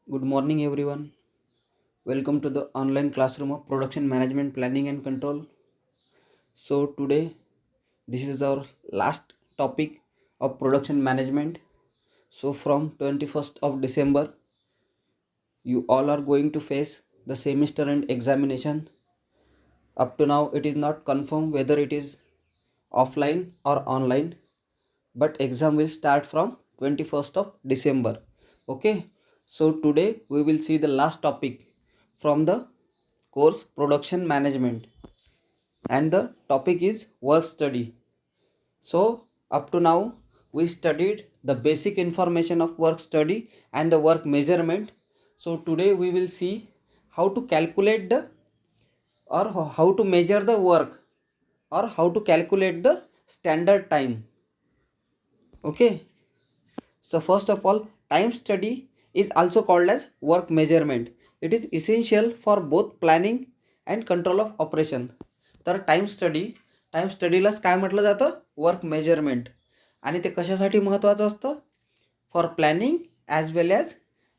Good morning, everyone. Welcome to the online classroom of production management, planning, and control. So, today, this is our last topic of production management. So, from 21st of December, you all are going to face the semester and examination. Up to now, it is not confirmed whether it is offline or online, but exam will start from 21st of December. Okay, so today we will see the last topic from the course production management, and the topic is work study. So up to now we studied the basic information of work study and the work measurement. So today we will see how to calculate the or how to measure the work or how to calculate the standard time. Okay, so first of all, time study is also called as work measurement. It is essential for both planning and control of operation. तर time स्टडीलाच काय म्हटलं जातं, work measurement. आणि ते कशासाठी महत्त्वाचं असतं, for planning as well as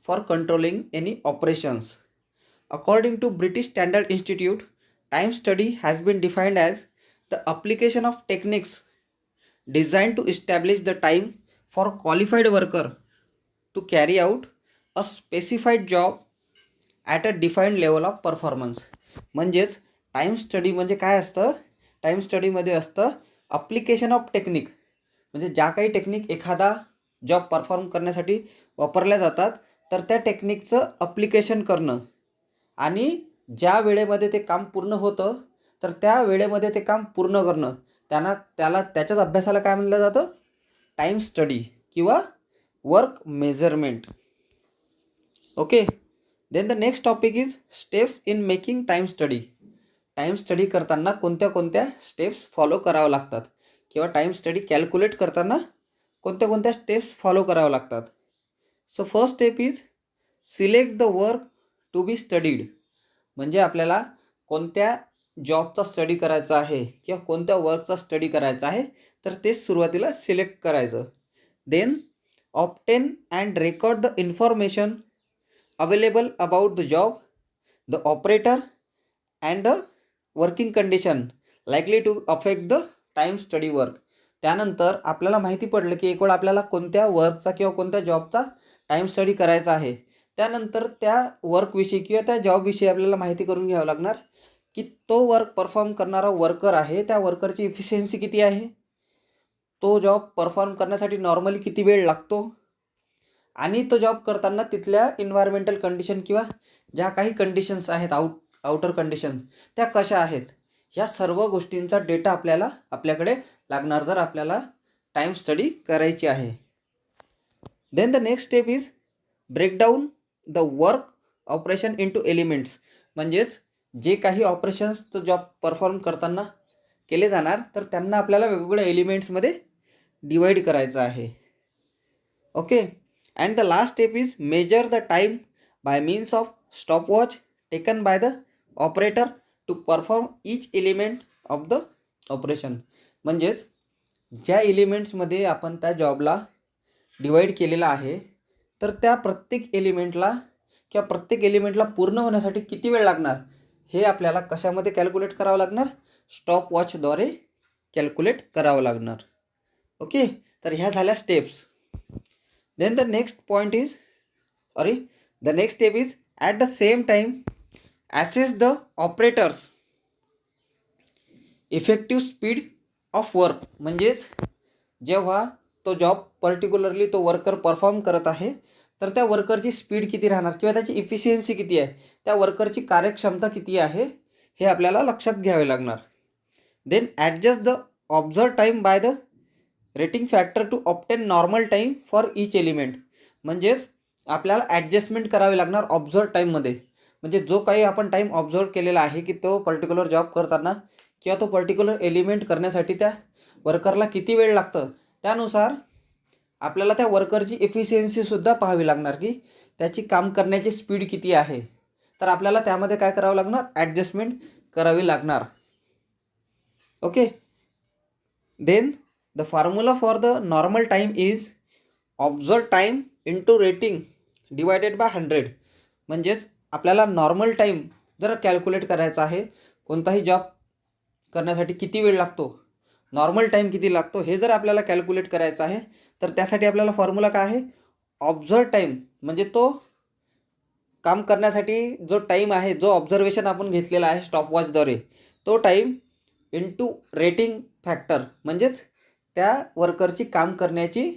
for controlling any operations. According to British Standard Institute, time study has been defined as the application of techniques designed to establish the time for qualified worker to carry out a specified job at a defined level of performance. म्हणजेच time study म्हणजे काय असतं, time स्टडीमध्ये असतं application of technique. म्हणजे ज्या काही technique एखादा जॉब परफॉर्म करण्यासाठी वापरल्या जातात, तर त्या टेक्निकचं अप्लिकेशन करणं आणि ज्या वेळेमध्ये ते काम पूर्ण होतं तर त्या वेळेमध्ये ते काम पूर्ण करणं, त्याच्याच अभ्यासाला काय म्हणलं जातं, टाईम स्टडी किंवा work measurement. Okay, then the next topic is steps in making time study. Time study करताना कोणत्या कोणत्या स्टेप्स फॉलो करावं लागतात किंवा टाईम स्टडी कॅल्क्युलेट करताना कोणत्या कोणत्या स्टेप्स फॉलो करावं लागतात. So first step is select the work to be studied. म्हणजे आपल्याला कोणत्या जॉबचा स्टडी करायचा आहे किंवा कोणत्या वर्कचा स्टडी करायचा आहे, तर ते सुरुवातीला सिलेक्ट करायचं. Then obtain and record the information available about the job, the operator and the working condition likely to affect the time study work. त्यानंतर आपल्याला माहिती पडलं की एक वेळ आपल्याला कोणत्या वर्कचा किंवा कोणत्या जॉबचा टाईम स्टडी करायचा आहे, त्यानंतर त्या वर्कविषयी किंवा त्या जॉबविषयी आपल्याला माहिती करून घ्यावं लागणार की तो वर्क परफॉर्म करणारा वर्कर आहे, त्या वर्करची इफिशियन्सी किती आहे, तो जॉब परफॉर्म करण्यासाठी नॉर्मली किती वेळ लागतो, आणि तो जॉब करताना तिथल्या इन्व्हायरमेंटल कंडिशन किंवा ज्या काही कंडिशन्स आहेत, आउटर कंडिशन्स, त्या कशा आहेत. ह्या सर्व गोष्टींचा डेटा आपल्याकडे लागणार जर आपल्याला टाईम स्टडी करायची आहे. Then the next step is break down the work operation into elements. म्हणजेच जे काही ऑपरेशन्स तो जॉब परफॉर्म करताना केले जाणार, तर त्यांना आपल्याला वेगवेगळ्या एलिमेंट्समध्ये डिवाईड करायचं आहे. Okay, and the last step is measure the time by means of stopwatch taken by the operator to perform each element of the operation. म्हणजेच ज्या एलिमेंट्समध्ये आपण त्या जॉबला डिवाईड केलेला आहे, तर त्या प्रत्येक एलिमेंटला पूर्ण होण्यासाठी किती वेळ लागणार हे आपल्याला कशामध्ये कॅल्क्युलेट करावं लागणार, स्टॉपवॉचद्वारे कॅल्क्युलेट करावं लागणार. ओके, तर ह्या झाल्या steps. Then the next step is at the same time assess the operator's effective speed of work. म्हणजेच जेव्हा तो जॉब पर्टिक्युलरली तो वर्कर परफॉर्म करत आहे, तर त्या वर्करची स्पीड किती राहणार किंवा त्याची इफिशियन्सी किती आहे, त्या वर्करची कार्यक्षमता किती आहे, हे आपल्याला लक्षात घ्यावे लागणार. Then adjust the observe time by the rating factor to obtain normal time for each element. म्हणजेच आपल्याला ॲडजस्टमेंट करावी लागणार ऑब्झर्व टाईममध्ये. म्हणजे जो काही आपण टाईम ऑब्झर्व केलेला आहे की तो पर्टिक्युलर जॉब करताना किंवा तो पर्टिक्युलर एलिमेंट करण्यासाठी त्या वर्करला किती वेळ लागतं, त्यानुसार आपल्याला त्या वर्करची एफिशियन्सीसुद्धा पाहावी लागणार की त्याची काम करण्याची स्पीड किती आहे. तर आपल्याला त्यामध्ये काय करावं लागणार, ॲडजस्टमेंट करावी लागणार. Okay, then the formula for the normal time is observe time into rating divided by 100. म्हणजेच आपल्याला नॉर्मल टाईम जर कॅल्क्युलेट करायचा आहे, कोणताही जॉब करण्यासाठी किती वेळ लागतो, नॉर्मल टाईम किती लागतो हे जर आपल्याला कॅल्क्युलेट करायचं आहे, तर त्यासाठी आपल्याला फॉर्म्युला काय आहे, ऑब्झर्व टाईम म्हणजे तो काम करण्यासाठी जो टाईम आहे, जो ऑब्झर्वेशन आपण घेतलेला आहे स्टॉपवॉचद्वारे, तो टाईम इंटू रेटिंग फॅक्टर म्हणजेच त्या वर्करची काम करण्याची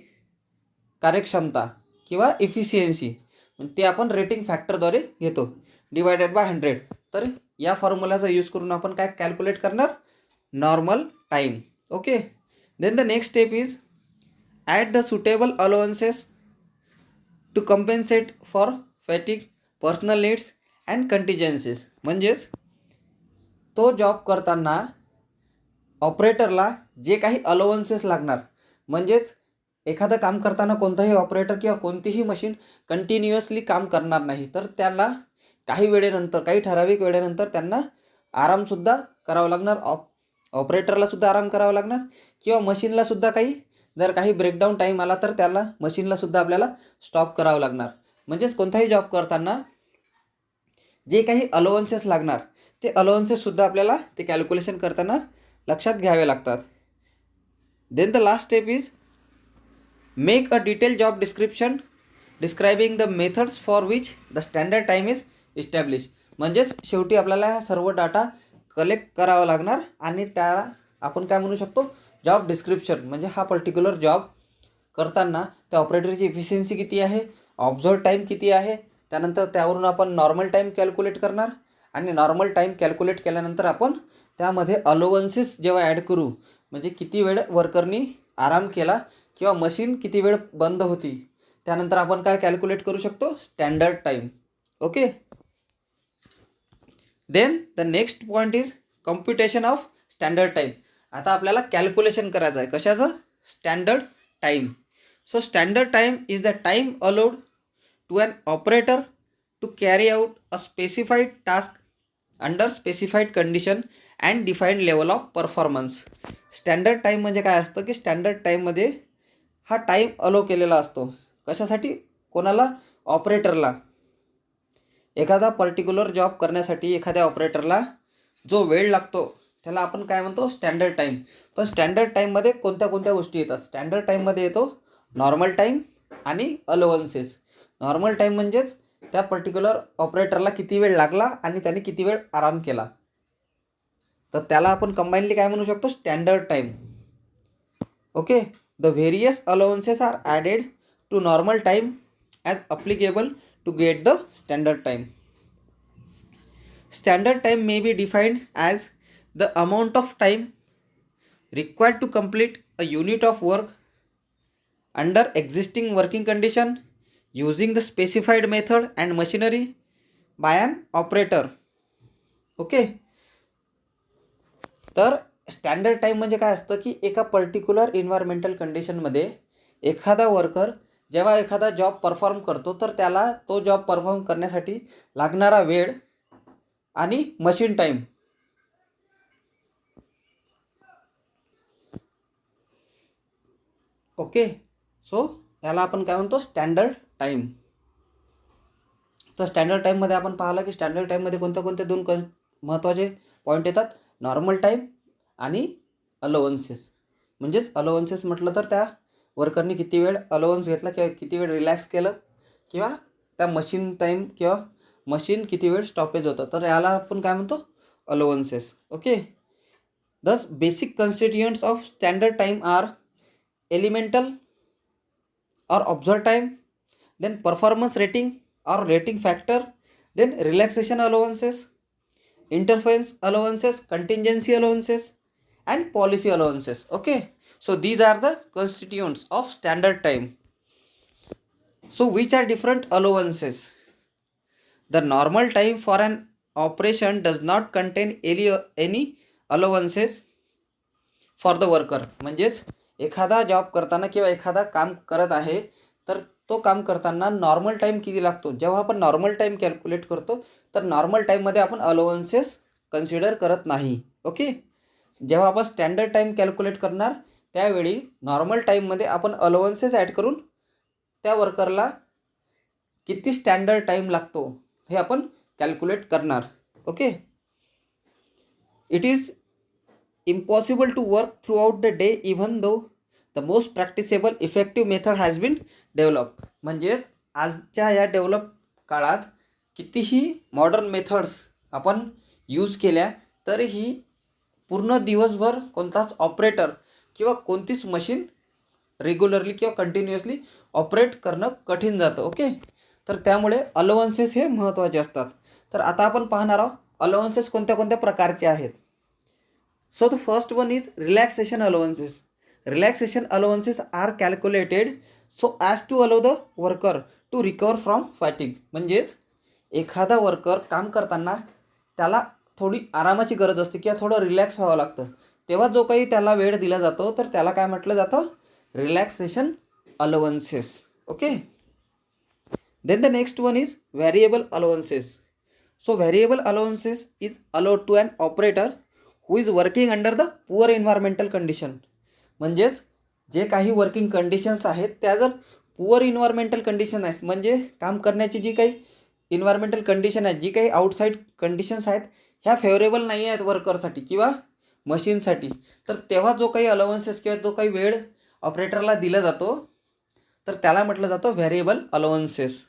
कार्यक्षमता किंवा इफिशियन्सी, ते आपण रेटिंग फॅक्टरद्वारे घेतो, डिवायडेड बाय 100. तर या फॉर्म्युलाचा यूज करून आपण काय कॅल्क्युलेट करणार, normal time. Okay. Then the next step is add the suitable allowances to compensate for fatigue, personal needs and contingencies. म्हणजेच तो जॉब करताना ऑपरेटरला जे काही अलाउन्सेस लागणार, म्हणजेच एखादं काम करताना कोणताही ऑपरेटर किंवा कोणतीही मशीन कंटिन्युअसली काम करणार नाही, तर त्याला काही वेळेनंतर, काही ठराविक वेळेनंतर त्यांना आरामसुद्धा करावं लागणार, ऑपरेटरलासुद्धा आराम करावा लागणार किंवा मशीनलासुद्धा जर काही ब्रेकडाऊन टाईम आला तर त्याला मशीनलासुद्धा आपल्याला स्टॉप करावं लागणार. म्हणजेच कोणताही जॉब करताना जे काही अलाउन्सेस लागणार ते अलाउन्सेससुद्धा आपल्याला ते कॅल्क्युलेशन करताना लक्षात घ्यावे लागतात. Then the last step is make a detail job description describing the methods for which the standard time is establish. म्हणजेच शेवटी आपल्याला हा सर्व डाटा कलेक्ट करावा लागणार आणि त्याला आपण काय म्हणू शकतो, जॉब डिस्क्रिप्शन. म्हणजे हा पर्टिक्युलर जॉब करताना त्या ऑपरेटरची इफिशियन्सी किती आहे, ऑब्झर्व टाईम किती आहे, त्यानंतर त्यावरून आपण नॉर्मल टाईम कॅल्क्युलेट करणार आणि नॉर्मल टाईम कॅल्क्युलेट केल्यानंतर आपण त्यामध्ये अलाउन्सेस जेव्हा ॲड करू, म्हणजे किती वेळ वर्करनी आराम केला किंवा मशीन किती वेळ बंद होती, त्यानंतर आपण काय कॅल्क्युलेट करू शकतो, standard time. Okay. Then the next point is computation of standard time. आता आपल्याला कॅल्क्युलेशन करायचं आहे कशाचं, standard time. So standard time is the time allowed to an operator to carry out a specified task under specified condition and defined level of performance. Standard time म्हणजे काय असतं की standard टाईममध्ये हा टाईम अलो केलेला असतो कशासाठी, कोणाला, ऑपरेटरला. एखादा पर्टिक्युलर जॉब करण्यासाठी एखाद्या ऑपरेटरला जो वेळ लागतो त्याला आपण काय म्हणतो, स्टँडर्ड टाईम. पण स्टँडर्ड टाईममध्ये कोणत्या कोणत्या गोष्टी येतात, स्टँडर्ड टाईममध्ये येतो नॉर्मल टाईम आणि अलाउन्सेस. नॉर्मल टाईम म्हणजेच त्या पर्टिक्युलर ऑपरेटरला किती वेळ लागला आणि त्याने किती वेळ आराम केला, तर त्याला आपण कंबाईनली काय म्हणू शकतो, standard time. Okay. The various allowances are added to normal time as applicable to get the standard time. Standard time may be defined as the amount of time required to complete a unit of work under existing working condition using the specified method and machinery by an operator. Okay. तर standard time म्हणजे काय असतं की एका particular environmental कंडिशनमध्ये एखादा worker जेव्हा एखादा जॉब परफॉर्म करतो तर त्याला तो जॉब परफॉर्म करण्यासाठी लागणारा वेळ आणि मशीन टाईम. ओके. सो त्याला आपण काय म्हणतो, स्टँडर्ड टाईम. तर स्टँडर्ड टाईममध्ये आपण पाहिलं की स्टँडर्ड टाईममध्ये कोणते दोन महत्त्वाचे पॉईंट येतात, नॉर्मल टाईम आणि अलाउन्सेस. म्हणजेच अलाउन्सेस म्हटलं तर त्या वर्करनी किती वेळ अलाउन्स घेतला किंवा किती वेळ रिलॅक्स केलं किंवा त्या मशीन टाईम किंवा मशीन किती वेळ स्टॉपेज होतं, तर याला आपण काय म्हणतो, allowances. Okay. Thus basic constituents of standard time are elemental or observe time, then performance rating or rating factor, then relaxation allowances, interference allowances, contingency allowances and policy allowances. Okay, so these are the constituents of standard time. So which are different allowances? The normal time for an operation does not contain any allowances for the worker. म्हणजेच एखादा job करताना किंवा एखादा काम करत आहे तर तो काम करताना नॉर्मल टाईम किती लागतो, जेव्हा आपण नॉर्मल टाईम कॅल्क्युलेट करतो तर नॉर्मल टाईममध्ये आपण अलाउन्सेस कन्सिडर करत नाही. ओके. जेव्हा आपण स्टँडर्ड टाईम कॅल्क्युलेट करणार त्यावेळी नॉर्मल टाईममध्ये आपण अलाउन्सेस ॲड करून त्या वर्करला किती स्टँडर्ड टाईम लागतो हे आपण कॅल्क्युलेट करणार. Okay. It is impossible to work throughout the day even though the most practicable effective method has been develop. म्हणजेच आजच्या या डेव्हलप काळात कितीही मॉडर्न मेथड्स आपण यूज केल्या तरीही पूर्ण दिवसभर कोणताच ऑपरेटर किंवा कोणतीच मशीन रेग्युलरली किंवा कंटिन्युअसली ऑपरेट करणं कठीण जातं. ओके. तर त्यामुळे अलाउन्सेस हे महत्त्वाचे असतात. तर आता आपण पाहणार आहोत अलाउन्सेस कोणत्या कोणत्या प्रकारचे आहेत. So the first one is relaxation allowances. Relaxation allowances are calculated so as to allow the worker to recover from fatigue. म्हणजेच एखादा वर्कर काम करताना त्याला थोडी आरामाची गरज असते किंवा थोडं रिलॅक्स व्हावं लागतं, तेव्हा जो काही त्याला वेळ दिला जातो तर त्याला काय म्हटलं जातं, relaxation allowances. Okay. Then the next one is variable allowances. So variable allowances is allowed to an operator who is working under the poor environmental condition. म्हणजेच जे काही वर्किंग कंडिशन्स आहेत त्या जर पुअर इन्व्हायरमेंटल कंडिशन आहेत, म्हणजे काम करण्याची जी काही इन्व्हायरमेंटल कंडिशन आहे, जी काही आउटसाईड कंडिशन्स आहेत ह्या फेवरेबल नाही आहेत वर्करसाठी किंवा मशीनसाठी, तर तेव्हा जो काही अलाउन्सेस किंवा जो काही वेळ ऑपरेटरला दिला जातो तर त्याला म्हटलं जातं variable allowances.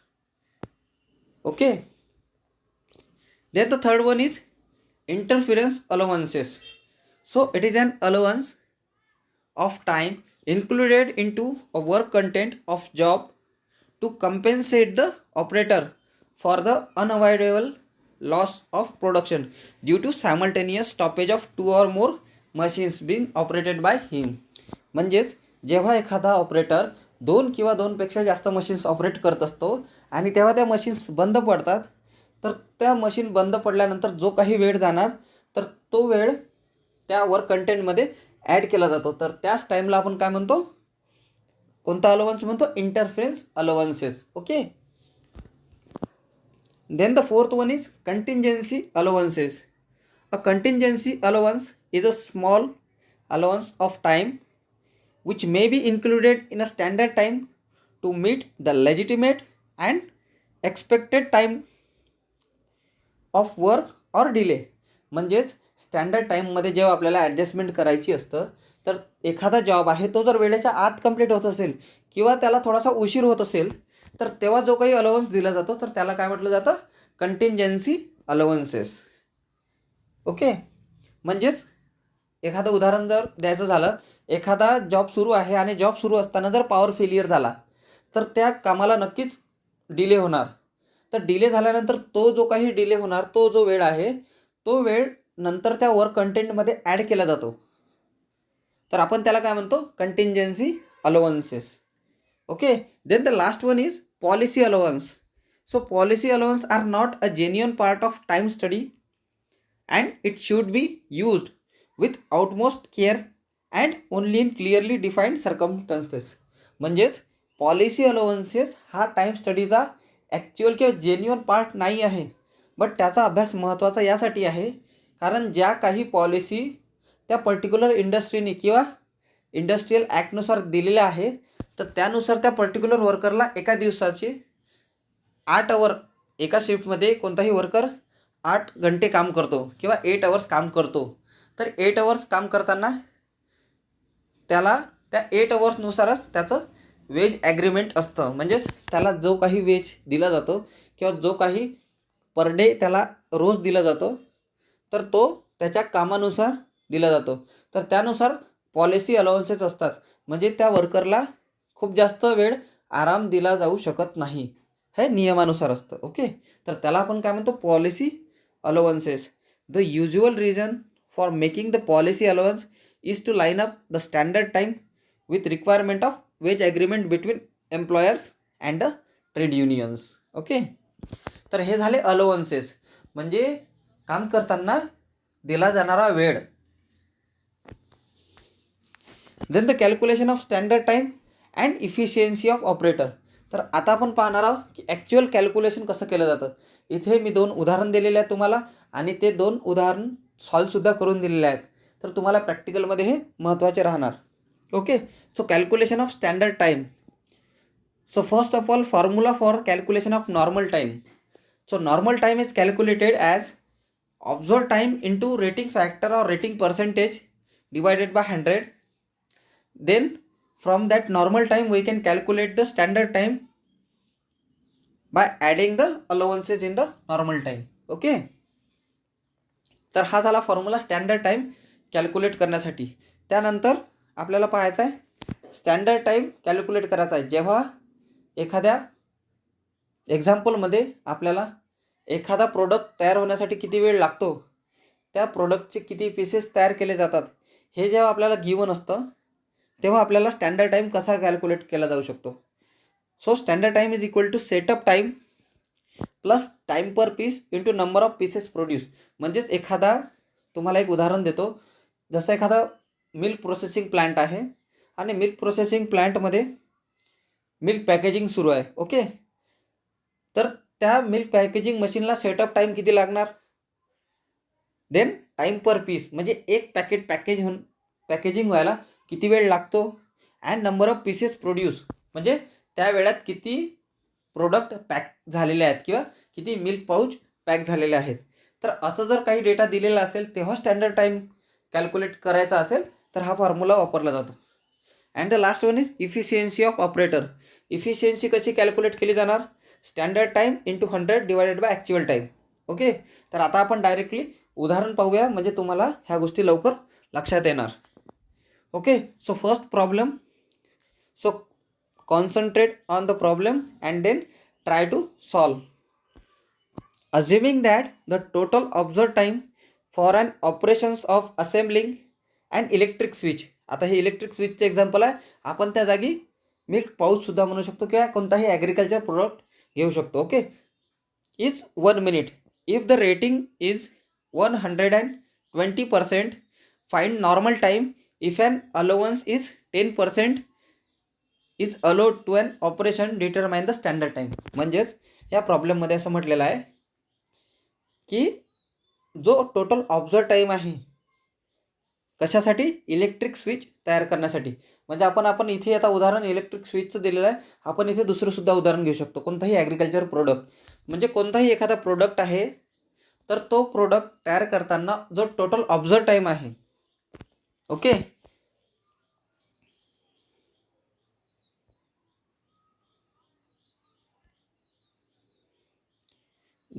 Okay. Then the third one is interference allowances. So it is an allowance of time included into a work content of job to compensate the operator for the unavoidable loss of production due to simultaneous stoppage of 2 or more machines being operated by him. म्हणजेच जेव्हा एखादा operator 2 किंवा 2पेक्षा जास्त machines operate करत असतो आणि तेव्हा त्या मशीन्स बंद पडतात, तर त्या मशीन बंद पडल्यानंतर जो काही वेळ जाणार तर तो वेळ त्या वर्क कंटेंटमध्ये ॲड केला जातो. तर त्याच टाईमला आपण काय म्हणतो, कोणता अलाउन्स म्हणतो, interference allowances. Okay. Then the fourth one is contingency allowances. A contingency allowance is a small allowance of time which may be included in a standard time to meet the legitimate and expected time of work or delay. म्हणजेच standard टाईममध्ये जेव्हा आपल्याला adjustment करायची असतं तर एखादा job आहे तो जर वेळेच्या आत कंप्लीट होत असेल किंवा त्याला थोडासा उशीर होत असेल तर तेव्हा जो काही अलाउन्स दिला जातो तर त्याला काय म्हटलं जातं, कंटिंजन्सी अलाउन्सेस. ओके. म्हणजेच एखादं उदाहरण जर द्यायचं झालं, एखादा जॉब सुरू आहे आणि जॉब सुरू असताना जर पॉवर फेलियर झाला तर त्या कामाला नक्कीच डिले होणार. तर डिले झाल्यानंतर तो जो काही डिले होणार तो जो वेळ आहे तो वेळ नंतर त्या वर्क कंटेंटमध्ये ॲड केला जातो. तर आपण त्याला काय म्हणतो, contingency allowances. Okay. Then the last one is policy allowance. So policy allowance are not a genuine part of time study and it should be used with outmost care and only in clearly defined circumstances. म्हणजेच policy allowances हा time स्टडीचा actual किंवा genuine part नाही आहे, but त्याचा अभ्यास महत्त्वाचा यासाठी आहे कारण ज्या काही पॉलिसी त्या पर्टिक्युलर इंडस्ट्रीने किंवा इंडस्ट्रियल ॲक्टनुसार दिलेल्या आहे तर त्यानुसार त्या पर्टिक्युलर वर्करला एका दिवसाचे 8 आवर, एका शिफ्टमध्ये कोणताही वर्कर 8 घंटे काम करतो किंवा 8 आवर्स काम करतो. तर 8 आवर्स काम करताना त्याला त्या 8 आवर्सनुसारच त्याचं वेज ॲग्रीमेंट असतं. म्हणजेच त्याला जो काही वेज दिला जातो किंवा जो काही पर डे त्याला रोज दिला जातो तर तो त्याच्या कामानुसार दिला जातो. तर त्यानुसार पॉलिसी अलाउन्सेस असतात. म्हणजे त्या वर्करला खूप जास्त वेळ आराम दिला जाऊ शकत नाही, हे नियमानुसार असतं. ओके. तर त्याला आपण काय म्हणतो, policy allowances. The usual reason for making the policy allowance is to line up the standard time with requirement of wage agreement between employers and the trade unions. Okay. तर हे झाले अलाउन्सेस, म्हणजे काम करताना दिला जाणारा वेळ. Then the calculation of standard time and efficiency of operator. तर आता आपण पाहणार आहोत की ॲक्च्युअल कॅल्क्युलेशन कसं केलं जातं. इथे मी 2 उदाहरण दिलेले आहेत तुम्हाला आणि ते 2 उदाहरण सॉल्वसुद्धा करून दिलेले आहेत. तर तुम्हाला प्रॅक्टिकलमध्ये हे महत्त्वाचे राहणार. Okay. So calculation of standard time. So first of all, formula for calculation of normal time. So normal time is calculated as observed time into rating factor or rating percentage divided by 100. Then from that normal time we can calculate the standard time by adding the allowances in the normal time. Okay, तर हा झाला formula standard time calculate करण्यासाठी. त्यानंतर आपल्याला पाहायचं आहे standard time calculate करायचा आहे जेव्हा एखाद्या एक्झाम्पलमध्ये आपल्याला एखादा प्रोडक्ट तयार होण्यासाठी किती वेळ लागतो, त्या प्रोडक्टचे किती पीसेस तयार केले जातात, हे जेव्हा आपल्याला गिवन असतं तेव्हा आपल्याला स्टँडर्ड टाइम कसा कॅल्क्युलेट केला जाऊ शकतो. So standard time is equal to setup time plus time per piece into number of pieces produce. म्हणजेच एखादा, तुम्हाला एक उदाहरण देतो, जसं एखादा मिल्क प्रोसेसिंग प्लांट आहे आणि मिल्क प्रोसेसिंग प्लांटमध्ये मिल्क पॅकेजिंग सुरू आहे. ओके, तर त्या मिल्क पॅकेजिंग मशीनला सेटअप टाईम किती लागणार, देन टाईम पर पीस म्हणजे एक पॅकेट पॅकेजिंग व्हायला किती वेळ लागतो, and number of pieces produce म्हणजे त्या वेळात किती प्रोडक्ट पॅक झालेले आहेत किंवा किती मिल्क पाऊच पॅक झालेले आहेत. तर असं जर काही डेटा दिलेला असेल तेव्हा स्टँडर्ड टाईम कॅल्क्युलेट करायचा असेल तर हा फॉर्म्युला वापरला जातो. And the last one is efficiency of operator. Efficiency कशी कॅल्क्युलेट केली जाणार, standard time into 100 divided by actual time. Okay, तर आता आपण डायरेक्टली उदाहरण पाहूया म्हणजे तुम्हाला ह्या गोष्टी लवकर लक्षात येणार. Okay, so first problem. So concentrate on the problem and then try to solve. Assuming that the total observed time for an operations of assembling an electric switch. आता हे इलेक्ट्रिक स्विचचे एक्झाम्पल आहे, आपण त्या जागी मिल्क पाऊच सुद्धा म्हणू शकतो किंवा कोणताही ॲग्रिकल्चर प्रोडक्ट घेऊ शकतो. Okay, is 1 minute. If the rating is 120%, find normal time if an allowance is 10% is allowed to an operation determine the standard time. म्हणजेच या प्रॉब्लेममध्ये असं म्हटलेलं आहे की जो टोटल ऑब्झर्व टाईम आहे कशासाठी, इलेक्ट्रिक स्विच तयार करण्यासाठी. म्हणजे आपण इथे आता उदाहरण इलेक्ट्रिक स्विचचं दिलेलं आहे, आपण इथे दुसरंसुद्धा उदाहरण घेऊ शकतो, कोणताही ॲग्रिकल्चर प्रोडक्ट. म्हणजे कोणताही एखादा प्रोडक्ट आहे तर तो प्रोडक्ट तयार करताना जो टोटल ऑब्झर्व टाईम आहे, ओके,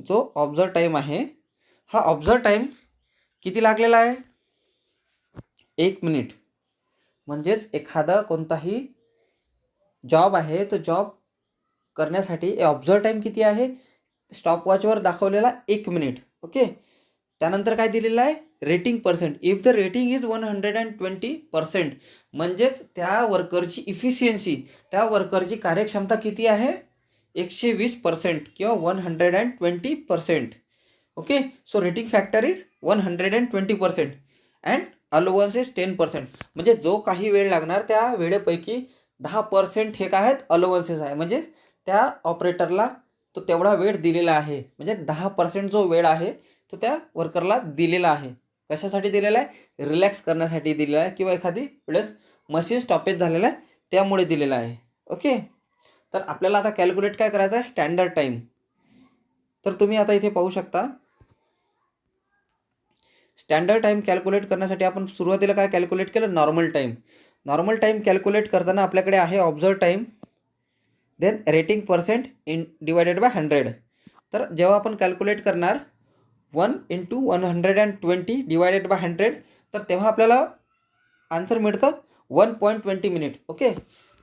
जो ऑब्झर्व टाईम आहे हा ऑब्झर्व टाईम किती लागलेला आहे, 1 मिनिट. म्हणजेच एखादा कोणताही जॉब आहे तो जॉब करण्यासाठी ऑब्झर्व टाईम किती आहे, स्टॉपवॉचवर दाखवलेला 1 मिनिट. ओके, त्यानंतर काय दिलेलं आहे, rating percent. If the rating is 120%, म्हणजेच त्या वर्करची इफिशियन्सी, त्या वर्करची कार्यक्षमता किती आहे, 120% किंवा 120%. Okay, so rating factor is 120% and allowance is 10%. म्हणजे जो काही वेळ लागणार त्या वेळेपैकी 10% हे काय आहेत, अलोवन्सेस आहे. म्हणजे त्या ऑपरेटरला तो तेवढा वेळ दिलेला आहे. म्हणजे 10% जो वेळ आहे तो त्या वर्करला दिलेला आहे. कशासाठी दिलेला आहे, रिलॅक्स करण्यासाठी दिलेला आहे किंवा एखादी वेळेस मशीन स्टॉपेज झालेला आहे त्यामुळे दिलेला आहे. ओके, तर आपल्याला आता कॅल्क्युलेट काय करायचं आहे, स्टँडर्ड टाईम. तर तुम्ही आता इथे पाहू शकता स्टँडर्ड टाईम कॅल्क्युलेट करण्यासाठी आपण सुरुवातीला काय कॅल्क्युलेट केलं, normal time. Normal time calculate करताना आपल्याकडे आहे observe time, then rating percent divided by 100. तर जेव्हा आपण कॅल्क्युलेट करणार 1 × 120 डिवायडेड बाय 100, तर तेव्हा आपल्याला आन्सर मिळतं 1.20 मिनिट. ओके,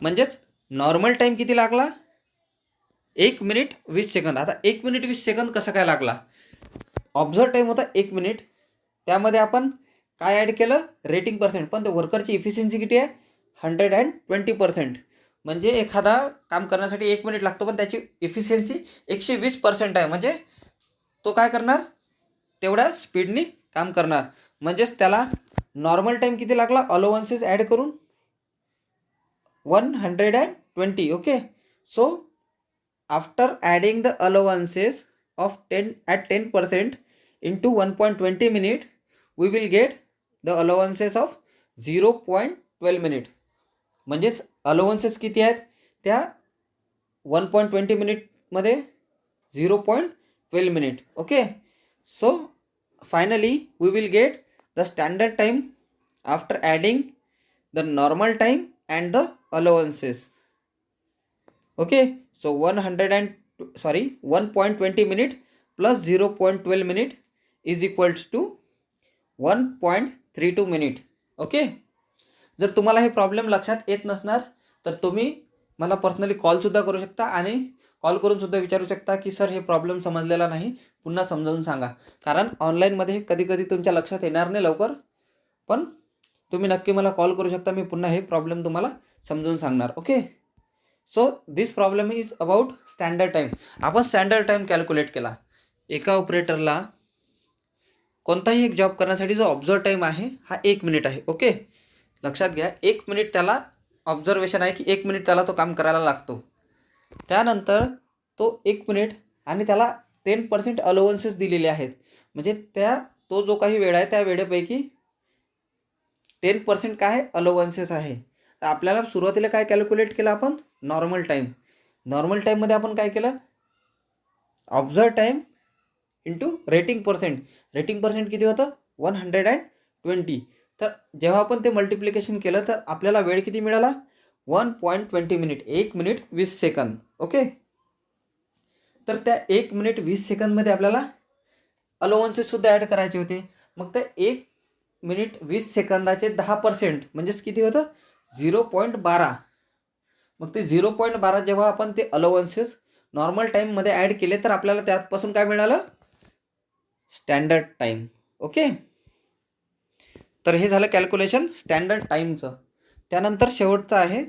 म्हणजेच नॉर्मल टाईम किती लागला, 1 मिनिट 20 सेकंद. आता 1 मिनिट 20 सेकंद कसा काय लागला, ऑब्झर्व टाईम होता 1 मिनिट, त्यामध्ये आपण काय ॲड केलं, रेटिंग पर्सेंट. पण ते वर्करची इफिशियन्सी किती आहे, 120%. म्हणजे एखादा काम करण्यासाठी 1 मिनिट लागतो पण त्याची इफिशियन्सी 120% आहे. म्हणजे तो काय करणार, तेवढ्या स्पीडनी काम करणार. म्हणजेच त्याला नॉर्मल टाईम किती लागला, अलोवन्सेस ॲड करून 120. Okay, so after adding the allowances of 10% into 1.20 minute, we will get the allowances of 0.12 minute. म्हणजेच अलोवन्सेस किती आहेत, त्या 1.20 मिनिटमध्ये 0.12 minute. Okay, so finally we will get the standard time after adding the normal time and the allowances. Okay, so 1.20 minute plus 0.12 minute is equals to 1.32 minute. Okay, जर तुम्हाला हे problem लक्षात येत नसणार तर तुम्ही मला पर्सनली कॉलसुद्धा करू शकता आणि कॉल करून सुद्धा विचारू शकता की सर हे प्रॉब्लेम समजलेला नाही, पुन्हा समजावून सांगा. कारण ऑनलाईनमध्ये कधी कधी तुमच्या लक्षात येणार नाही लवकर, पण तुम्ही नक्की मला कॉल करू शकता, मी पुन्हा हे प्रॉब्लेम तुम्हाला समजावून सांगणार. Okay, so this problem is about standard time. आपण स्टँडर्ड टाईम कॅल्क्युलेट केला. एका ऑपरेटरला कोणताही एक जॉब करण्यासाठी जो ऑब्झर्व टाईम आहे हा 1 मिनिट आहे. ओके, लक्षात घ्या, 1 मिनिट त्याला ऑब्झर्वेशन आहे की 1 मिनिट त्याला तो काम करायला लागतो. त्यानंतर तो 1 मिनिट आणि त्याला 10% अलाउन्सेस दिलेले आहेत. म्हणजे तो जो काही वेळ आहे त्या वेळेपैकी 10% काय आहे, अलाउन्सेस आहे. तर आपल्याला सुरुवातीला काय कॅल्क्युलेट केलं आपण, नॉर्मल टाईम. नॉर्मल टाईममध्ये आपण काय केलं, observe time into rating percent. Rating percent किती होतं, 120. तर जेव्हा आपण ते मल्टिप्लिकेशन केलं तर आपल्याला वेळ किती मिळाला, 1.20 मिनिट, 1 मिनिट 20 सेकंद. ओके, तर त्या 1 मिनिट 20 सेकंदमध्ये आपल्याला अलाउन्सेससुद्धा ॲड करायचे होते. मग त्या 1 मिनिट 20 सेकंदाचे 10% म्हणजेच किती होतं, 0.12. मग ते 0.12 जेव्हा आपण ते अलाउन्सेस नॉर्मल टाईममध्ये ॲड केले तर आपल्याला त्यापासून काय मिळालं, स्टँडर्ड टाईम. ओके, तर हे झालं कॅल्क्युलेशन स्टँडर्ड टाईमचं. त्यानंतर शेवटचं आहे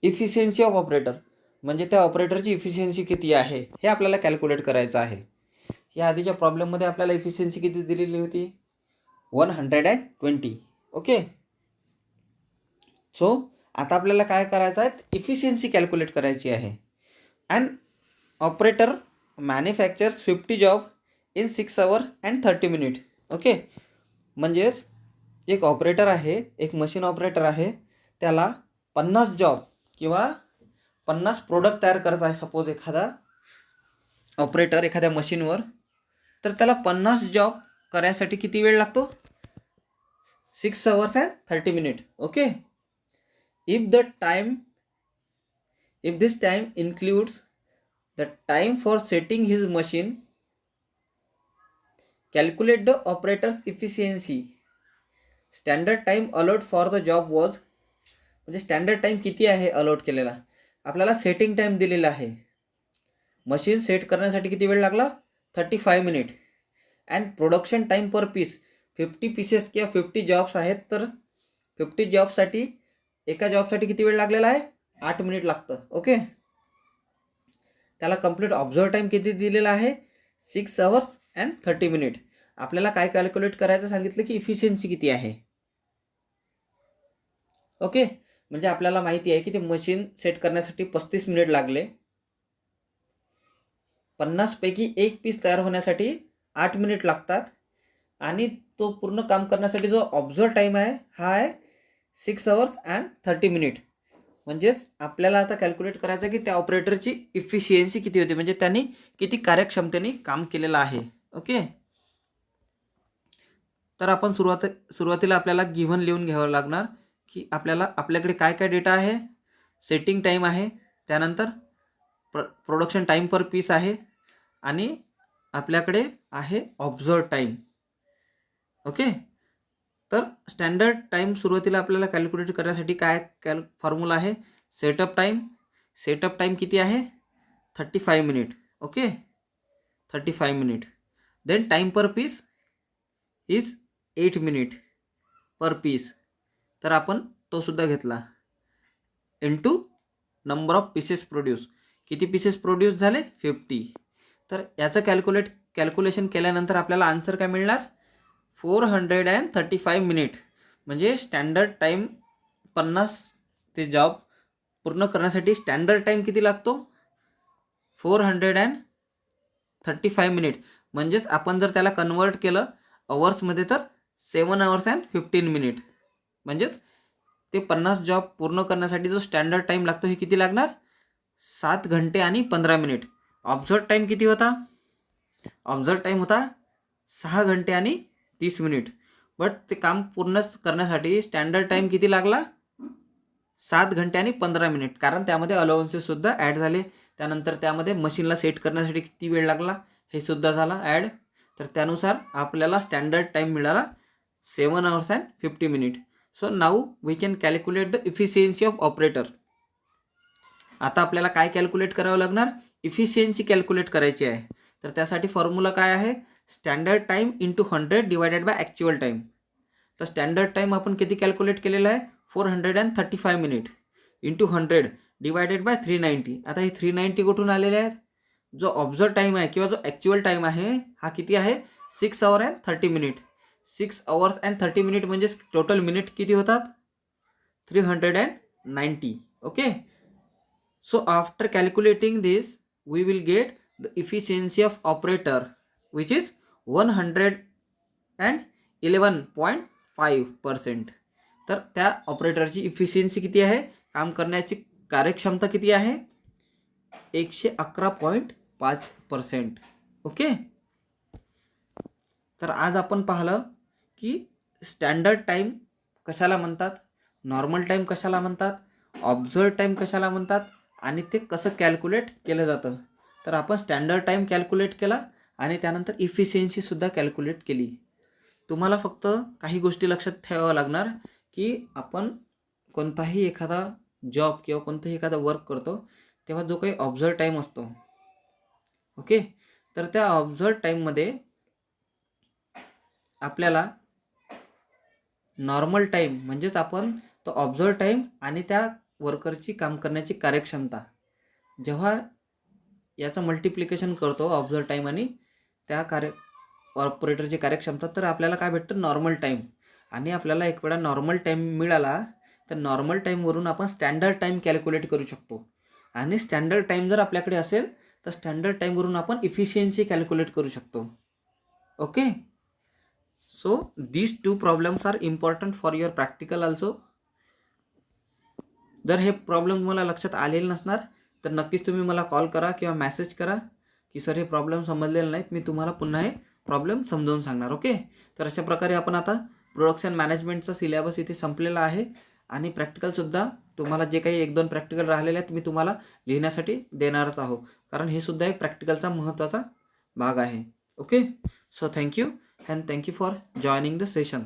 इफिशियन्सी ऑफ ऑपरेटर. म्हणजे त्या ऑपरेटरची इफिशियन्सी किती आहे हे आपल्याला कॅल्क्युलेट करायचं आहे. या आधीच्या प्रॉब्लेममध्ये आपल्याला इफिशियन्सी किती दिलेली होती, 120. ओके, सो आता आपल्याला काय करायचं आहे, इफिशियन्सी कॅल्क्युलेट करायची आहे. And operator manufactures 50 job in 6 hours and 30 minutes. Okay, म्हणजेच एक ऑपरेटर आहे, एक मशीन ऑपरेटर आहे, त्याला 50 जॉब किंवा 50 प्रोडक्ट तयार करत आहे. सपोज एखादा ऑपरेटर एखाद्या मशीनवर, तर त्याला 50 जॉब करायसाठी किती वेळ लागतो, 6 hours and 30 minutes. Okay, if this time includes the time for setting his machine, calculate the operator's efficiency. Standard time allowed for the job was, म्हणजे स्टँडर्ड टाईम किती आहे अलॉट केलेला, आपल्याला सेटिंग टाईम दिलेला आहे. मशीन सेट करण्यासाठी किती वेळ लागला, 35 minute. And production time per piece 50 pieces किंवा 50 जॉब्स आहेत, तर 50 जॉबसाठी एका जॉबसाठी किती वेळ लागलेला आहे, 8 मिनिट लागतं. ओके, त्याला कंप्लीट ऑब्झर्व टाईम किती दिलेला आहे, 6 hours and 30 minutes. आपल्याला काय कॅल्क्युलेट करायचं सांगितलं की इफिशियन्सी किती आहे. ओके, म्हणजे आपल्याला माहिती आहे की ते मशीन सेट करण्यासाठी 35 मिनिट लागले, 50 पैकी एक पीस तयार होण्यासाठी 8 मिनिट लागतात, आणि तो पूर्ण काम करण्यासाठी जो ऑब्झर्व टाईम आहे हा आहे 6 hours and 30 minutes. म्हणजेच आपल्याला आता कॅल्क्युलेट करायचं की त्या ऑपरेटरची इफिशियन्सी किती होती, म्हणजे त्यांनी किती कार्यक्षमतेने काम केलेलं आहे. ओके, तर आपण सुरुवातीला आपल्याला गिव्हन लिहून घ्यावं लागणार की आपल्याकडे काय काय डेटा आहे, सेटिंग टाईम आहे, त्यानंतर प्रोडक्शन टाईम पर पीस आहे, आणि आपल्याकडे आहे ऑब्झर्व टाईम. ओके, तर स्टँडर्ड टाईम सुरुवातीला आपल्याला कॅल्क्युलेट करण्यासाठी काय फॉर्म्युला आहे, सेटअप टाईम किती आहे, 35 minute. Okay, 35 minute. Then time per piece is 8 minute per piece, तर आपण तो सुद्धा घेतला, into number of pieces produce. किती पीसेस प्रोड्यूस झाले, 50. तर याचं कॅल्क्युलेशन केल्यानंतर आपल्याला आन्सर काय मिळणार, 435 मिनिट. म्हणजे स्टँडर्ड टाईम 50 ते जॉब पूर्ण करण्यासाठी स्टँडर्ड टाईम किती लागतो, 435 मिनिट. म्हणजेच आपण जर त्याला कन्वर्ट केलं अवर्समध्ये तर 7 hours and 15 minutes. म्हणजेच ते 50 जॉब पूर्ण करण्यासाठी जो स्टँडर्ड टाईम लागतो हे किती लागणार, 7 घंटे आणि 15 मिनिट. ऑब्झर्व टाईम किती होता? ऑब्झर्व टाईम होता 6 घंटे आणि 30 मिनिट. बट ते काम पूर्ण करण्यासाठी स्टँडर्ड टाईम किती लागला? 7 घंटे आणि 15 मिनिट. कारण त्यामध्ये अलाउन्सेससुद्धा ॲड झाले. त्यानंतर त्यामध्ये मशीनला सेट करण्यासाठी किती वेळ लागला हे सुद्धा झाला ॲड. तर त्यानुसार आपल्याला स्टँडर्ड टाईम मिळाला 7 hours and 50 minutes. So now we can calculate the efficiency of operator. आता आपल्याला काय कॅल्क्युलेट करावं लागणार? इफिशियन्सी कॅल्क्युलेट करायची आहे. तर त्यासाठी फॉर्म्युला काय आहे? Standard time into 100 divided by actual time. तर स्टँडर्ड टाईम आपण किती कॅल्क्युलेट केलेला आहे? 435 मिनिट इंटू 100 डिवायडेड बाय 390. आता हे 390 कुठून आलेले आहेत? जो ऑब्झर्व टाईम आहे किंवा जो ॲक्च्युअल टाईम आहे हा किती आहे? 6 hours and 30 minutes. 6 hours and 30 minutes म्हणजे टोटल मिनिट किती होतात? 390. Okay. So after calculating this, we will get the efficiency of operator, which is 111.5%. तर त्या ऑपरेटरची इफिशियन्सी किती आहे? काम करण्याची कार्यक्षमता किती आहे? 111.5%. ओके. तर आज आपण पाहिलं की स्टँडर्ड टाईम कशाला म्हणतात, नॉर्मल टाईम कशाला म्हणतात, ऑब्झर्व टाईम कशाला म्हणतात आणि ते कसं कॅल्क्युलेट केलं जातं. तर आपण स्टँडर्ड टाईम कॅल्क्युलेट केला आणि त्यानंतर इफिशियन्सीसुद्धा कॅल्क्युलेट केली. तुम्हाला फक्त काही गोष्टी लक्षात ठेवावं लागणार की आपण कोणताही एखादा जॉब किंवा कोणतंही एखादा वर्क करतो तेव्हा जो काही ऑब्झर्व टाईम असतो, ओके, तर त्या ऑब्झर्व टाईममध्ये आपल्याला नॉर्मल टाईम म्हणजेच आपण तो ऑब्झर्व टाईम आणि त्या वर्करची काम करण्याची कार्यक्षमता जेव्हा याचं मल्टिप्लिकेशन करतो ऑब्झर्व टाईम आणि त्या ऑपरेटरची कार्यक्षमता, तर आपल्याला काय भेटतं? Normal time. आणि आपल्याला एक वेळा नॉर्मल टाईम मिळाला तर नॉर्मल टाईमवरून आपण स्टँडर्ड टाईम कॅल्क्युलेट करू शकतो. आणि स्टँडर्ड टाईम जर आपल्याकडे असेल तर स्टँडर्ड टाईमवरून आपण इफिशियन्सी कॅल्क्युलेट करू शकतो. Okay. So these 2 problems are important for your practical also. जर हे प्रॉब्लेम तुम्हाला लक्षात आलेले नसणार तर नक्कीच तुम्ही मला कॉल करा किंवा मॅसेज करा की सर हे प्रॉब्लेम समजलेले नाहीत, मी तुम्हाला पुन्हा हे प्रॉब्लेम समजावून सांगणार. ओके. तर अशा प्रकारे आपण आता प्रोडक्शन मॅनेजमेंटचा सिलेबस इथे संपलेला आहे आणि प्रॅक्टिकलसुद्धा तुम्हाला जे काही 1-2 प्रॅक्टिकल राहिलेले आहेत मी तुम्हाला लिहिण्यासाठी देणारच आहो, कारण हे सुद्धा एक प्रॅक्टिकलचा महत्त्वाचा भाग आहे. Okay. So thank you and thank you for joining the session.